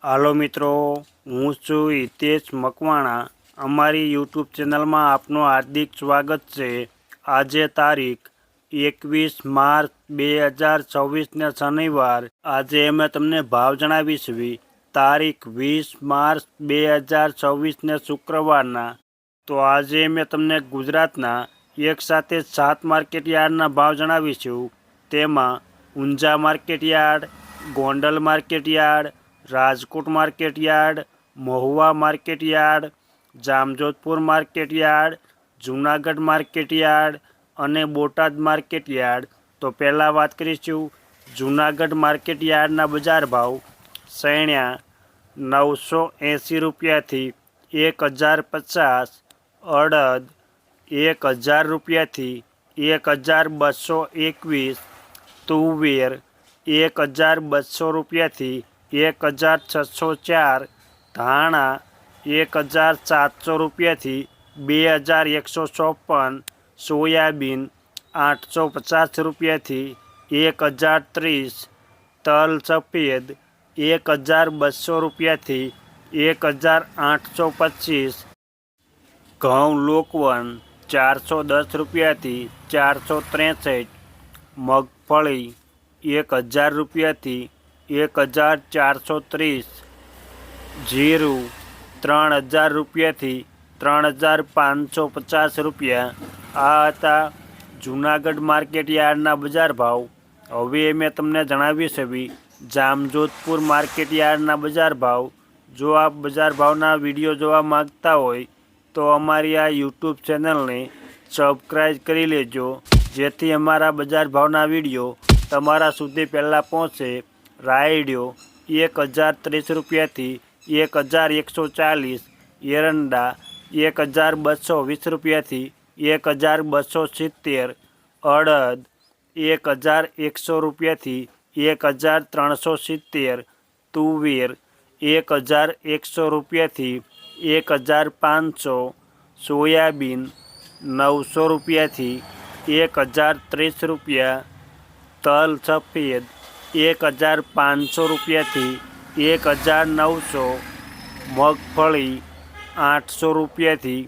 હાલો મિત્રો, હું છું હિતેશ મકવાણા। અમારી યુટ્યુબ ચેનલમાં આપનું હાર્દિક સ્વાગત છે। આજે તારીખ 21 માર્ચ 2024ને શનિવાર। આજે અમે તમને ભાવ જણાવીશું તારીખ 20 માર્ચ 2024ને શુક્રવારના। તો આજે અમે તમને ગુજરાતના એક સાથે 7 માર્કેટયાર્ડના ભાવ જણાવીશું। તેમાં Unjha market yard, Gondal market yard, Rajkot market yard, Mahuva market yard, Jamjodhpur market yard, Junagadh market yard અને બોટાદ માર્કેટયાર્ડ। તો પહેલાં વાત કરીશું જૂનાગઢ માર્કેટયાર્ડના બજાર ભાવ। સૈણ્યા 980 રૂપિયાથી 1050, અડદ 1000 રૂપિયાથી 1221, તુવેર 1200 રૂપિયાથી 1604, ધાણા 1700 રૂપિયાથી 2154, સોયાબીન 850 રૂપિયાથી 1030, તલ સફેદ 1200 રૂપિયાથી 1825, ઘઉં લોકવન 410 રૂપિયાથી 463, મગફળી 1000 રૂપિયાથી 1430, જીરું 3000 રૂપિયાથી 3550 રૂપિયા। આ હતા જૂનાગઢ માર્કેટયાર્ડના બજાર ભાવ। હવે મેં તમને જણાવીશ જામજોધપુર માર્કેટયાર્ડના બજાર ભાવ। જો આપ બજાર ભાવના વિડીયો જોવા માગતા હોય તો અમારી આ યુટ્યુબ ચેનલને સબસ્ક્રાઈબ કરી લેજો, જેથી અમારા બજાર ભાવના વિડીયો તમારા સુધી પહેલાં પહોંચે। રાયડો 1030 રૂપિયાથી 1140, એરંડા 1220 રૂપિયાથી 1270, અડદ 1100 રૂપિયાથી 1370, તુવેર 1100 રૂપિયાથી 1500, સોયાબીન 900 રૂપિયાથી 1030 રૂપિયા, તલ સફેદ 1500 રૂપિયાથી 1900, મગફળી 800 રૂપિયાથી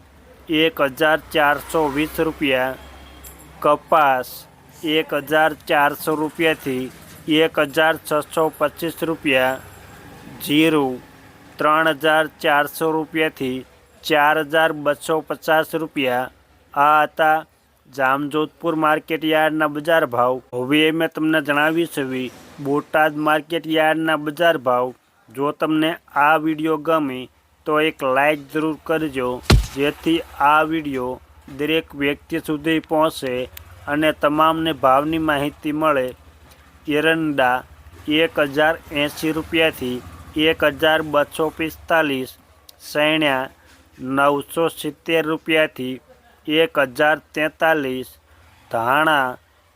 1420 રૂપિયા, કપાસ 1400 રૂપિયાથી 1625 રૂપિયા, જીરું 3400 રૂપિયાથી 4250 રૂપિયા। આ હતા જામજોધપુર માર્કેટયાર્ડના બજાર ભાવ। હવે મેં તમને જણાવીશ બોટાદ માર્કેટયાર્ડના બજાર ભાવ। જો તમને આ વિડીયો ગમે તો એક લાઈક જરૂર કરજો, જેથી આ વિડીયો દરેક વ્યક્તિ સુધી પહોંચે અને તમામને ભાવની માહિતી મળે। એરંડા 1080 રૂપિયાથી 1245, સૈણ્યા 970 રૂપિયાથી 1043, ધાણા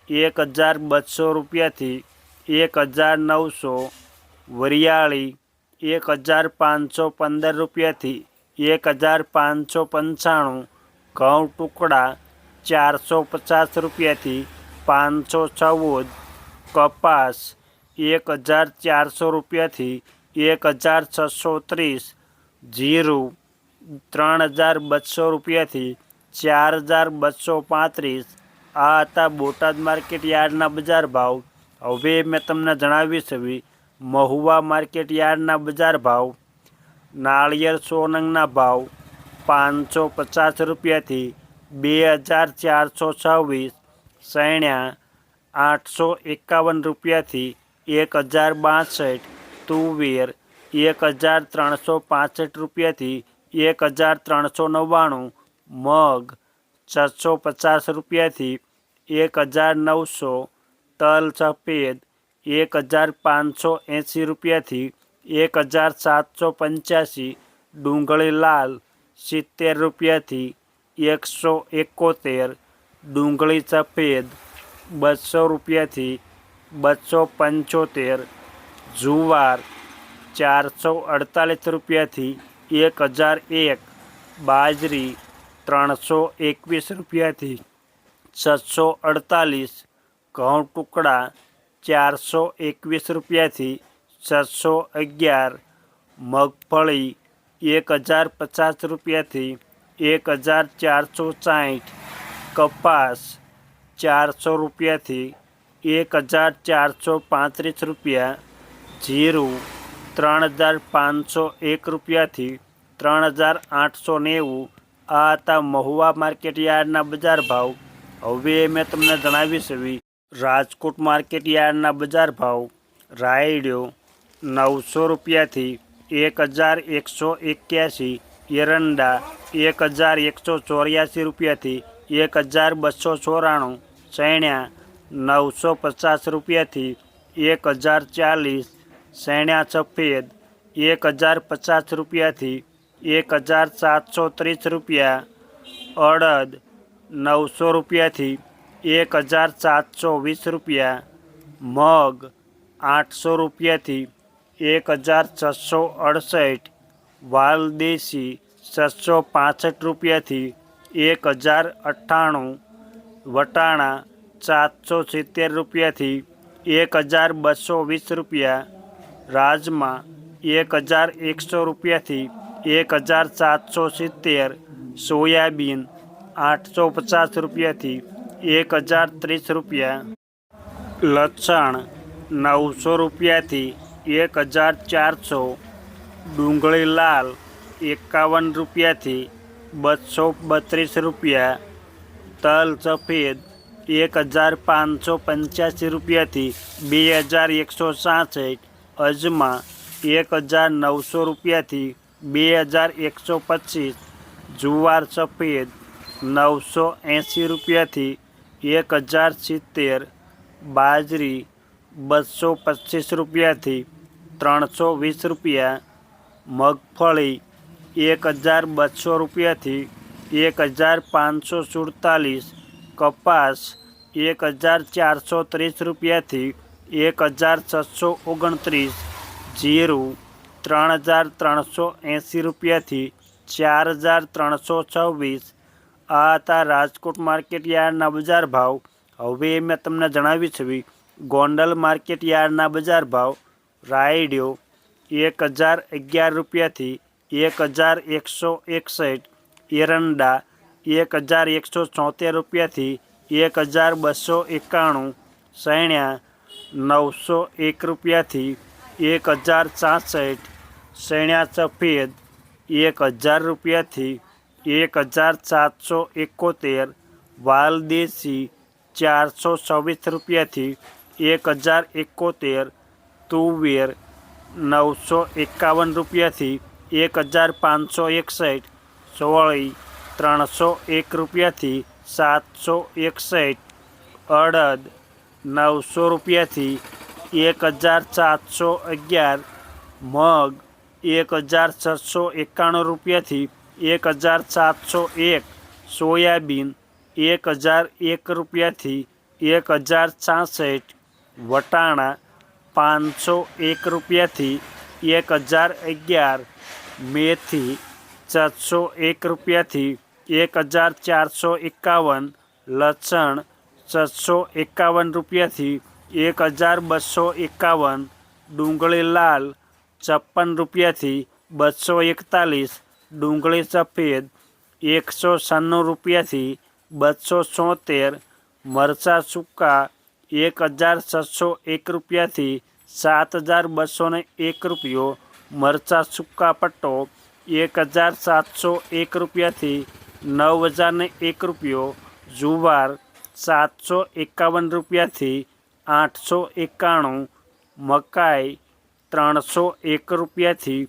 1200 રૂપિયાથી 1900, વરિયાળી 1515 રૂપિયાથી 1595, ઘઉં ટુકડા 450 રૂપિયાથી 514, કપાસ 1400 રૂપિયાથી 1630, જીરું 3200 રૂપિયાથી 4235। આ હતા બોટાદ માર્કેટયાર્ડના બજાર ભાવ। હવે મેં તમને જણાવીશ મહુવા માર્કેટયાર્ડના બજાર ભાવ। નાળિયેર 100 નંગના ભાવ 550 રૂપિયાથી 2426, સૈણ્યા 851 રૂપિયાથી 1062, તુવેર 1365 રૂપિયાથી 1399, મગ 650 રૂપિયાથી 1900, તલ સફેદ 1580 રૂપિયાથી 1785, ડુંગળી લાલ 70 રૂપિયાથી 171, ડુંગળી સફેદ 200 રૂપિયાથી 275, જુવાર 448 રૂપિયાથી 1001, બાજરી 321 રૂપિયાથી 648, ઘઉં ટુકડા 421 રૂપિયાથી 611, મગફળી 1050 રૂપિયાથી 1460, કપાસ 400 રૂપિયાથી 1435 રૂપિયા, જીરું 3501 રૂપિયાથી 3890. આ હતા મહુવા માર્કેટ યાર્ડના બજાર ભાવ. હવે મેં તમને જણાવી છે રાજકોટ માર્કેટ યાર્ડના બજાર ભાવ. રાયડો 900 રૂપિયાથી 1181, એરંડા 1184 રૂપિયાથી 1294, સૈણ્યા 950 રૂપિયાથી 1040, સૈણ્યા સફેદ 1050 રૂપિયાથી 1730 રૂપિયા, અડદ 900 રૂપિયાથી 1720 રૂપિયા, મગ 800 રૂપિયાથી 1668, વાલદેશી 665 રૂપિયાથી 1098, વટાણા 770 રૂપિયાથી 1220 રૂપિયા, રાજમા 1100 રૂપિયાથી 1770, સોયાબીન 850 રૂપિયાથી 1030 રૂપિયા, લસણ 900 રૂપિયાથી 1400, ડુંગળી લાલ 51 રૂપિયાથી 232 રૂપિયા, તલ સફેદ 1585 રૂપિયાથી 2166, અજમા 1900 રૂપિયાથી 2125, જુવાર સફેદ 980 રૂપિયાથી 1070, બાજરી 225 રૂપિયાથી 320 રૂપિયા, મગફળી 1200 રૂપિયાથી 1547, કપાસ 1430 રૂપિયાથી 1629, જીરું 3380 રૂપિયાથી 4326. આ હતા રાજકોટ માર્કેટ યાર્ડના બજાર ભાવ. હવે મેં તમને જણાવી છે ગોંડલ માર્કેટ યાર્ડના બજાર ભાવ. રાયડો 1011 રૂપિયાથી 1161, એરંડા 1174 રૂપિયાથી 1291, સૈણ્યા 901 રૂપિયાથી 1066, સૈણ્યા સફેદ 1000 રૂપિયાથી 1771, વાલદેશી 426 રૂપિયાથી 1071, તુવેર 951 રૂપિયાથી 1561, સોળી 301 રૂપિયાથી 761, અડદ 900 રૂપિયાથી 1711, મગ 1691 રૂપિયાથી 1701, સોયાબીન 1001 રૂપિયાથી 1066, વટાણા 501 રૂપિયાથી 1011, મેથી 701 રૂપિયાથી 1451, લસણ 751 રૂપિયાથી 1251, ડુંગળી લાલ 56 રૂપિયાથી 241, ડુંગળી સફેદ 196 રૂપિયાથી 276, મરચાં સૂકા 1601 રૂપિયાથી 7201 રૂપિયો, મરચાં સૂકા પટ્ટો 1701 રૂપિયાથી 9001 રૂપિયો, જુવાર 751 રૂપિયાથી 891, મકાઈ 301 રૂપિયાથી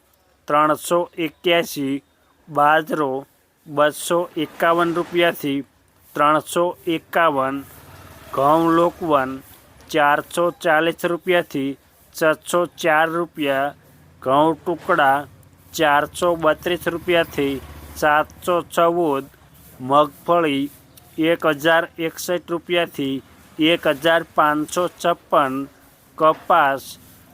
381, બાજરો 251 રૂપિયાથી 351, ઘઉં લોકવન 440 રૂપિયાથી 604 રૂપિયા, ઘઉં ટુકડા 432 રૂપિયાથી 714, મગફળી 1061 રૂપિયાથી 1556, કપાસ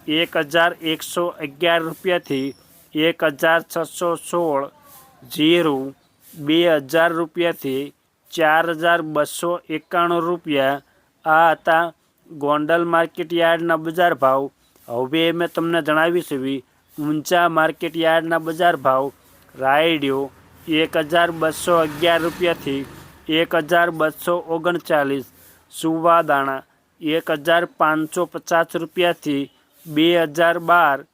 1111 રૂપિયાથી 1616, જીરું 2000 રૂપિયાથી 4291 રૂપિયા. આ હતા ગોંડલ માર્કેટ યાર્ડના બજાર ભાવ. હવે મેં તમને જણાવી છે ઊંચા માર્કેટ યાર્ડના બજાર ભાવ રાયડિયો 1211 રૂપિયાથી 1239, સુવાદાણા 1550 રૂપિયાથી 2012,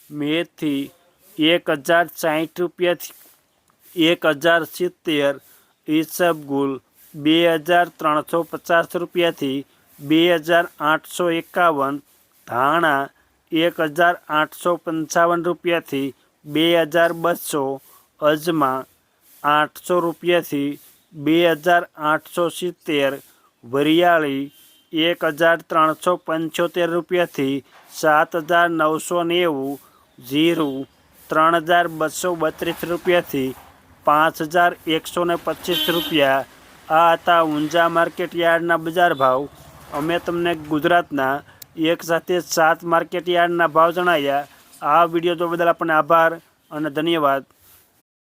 મેથી 1060 રૂપિયાથી 1070, ઈસબગુલ 2350 રૂપિયાથી 2851, ધાણા 1855 રૂપિયાથી 2200, અજમા 800 રૂપિયાથી 2870, વરિયાળી 1375 રૂપિયાથી 7990, જીરું 3232 રૂપિયાથી 5125 રૂપિયા. આ હતા ઊંઝા માર્કેટ યાર્ડના બજાર ભાવ. અમે તમને ગુજરાતના એક સાથે 7 માર્કેટ યાર્ડના ભાવ જણાવ્યા. આ વિડીયો જોવા બદલ આપણને આભાર અને ધન્યવાદ.